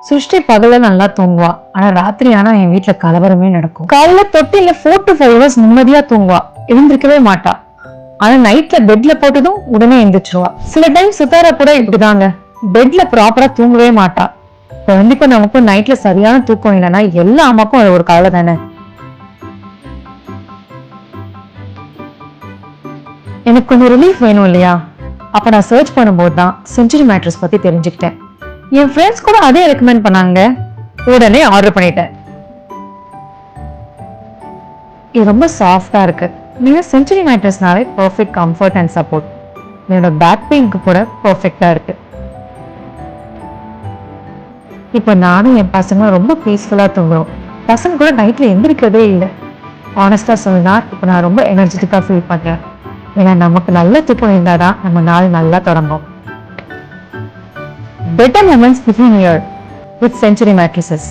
சுஷ்டி பகல நல்லா தூங்குவா. ஆனா ராத்திரி ஆனா என் வீட்டுல கலவரமே நடக்கும். காலையில தொட்டில 4 to 5 hours நிம்மதியா தூங்குவா. எழுந்திருக்கவே மாட்டா. ஆனா நைட்ல பெட்ல போட்டதும் உடனே எந்திரிச்சிருவா. சில டைம் சித்தாரா கூட இப்படிதாங்க. பெட்ல ப்ராப்பரா தூங்கவே மாட்டா. குழந்தைக்கும் நமக்கும் நைட்ல சரியான தூக்கம் இல்லைன்னா எல்லா அம்மாக்கும் அது ஒரு கவலை தானே. எனக்கு கொஞ்சம் ரிலீஃப் வேணும் இல்லையா? அப்ப நான் சர்ச் பண்ணும்போது தான் செஞ்சுரி மேட்ரஸ் பத்தி தெரிஞ்சுக்கிட்டேன். என் ஃப்ரெண்ட்ஸ் கூட அதே ரெக்கமெண்ட் பண்ணாங்க. உடனே ஆர்டர் பண்ணிட்டேன். இது ரொம்ப சாஃப்டா இருக்கு. நீங்க செஞ்சுரி மேட்ரஸ்னாலே பர்ஃபெக்ட் கம்ஃபர்ட் அண்ட் சப்போர்ட். என்னோட பேக் பெயினுக்கு கூட பர்ஃபெக்டா இருக்கு. இப்போ நானும் என் பசங்களும் ரொம்ப பீஸ்ஃபுல்லா தூங்குறோம். பசங்க கூட நைட்ல எந்திரிக்கிறதே இல்லை. ஆனஸ்டா சொன்னா இப்போ நான் ரொம்ப எனர்ஜெட்டிக்கா ஃபீல் பண்றேன். ஏன்னா நமக்கு நல்ல தூக்கம் இருந்தாதான் நம்ம நாள் நல்லா தொடங்கும். Better moments begin here with Century Mattresses.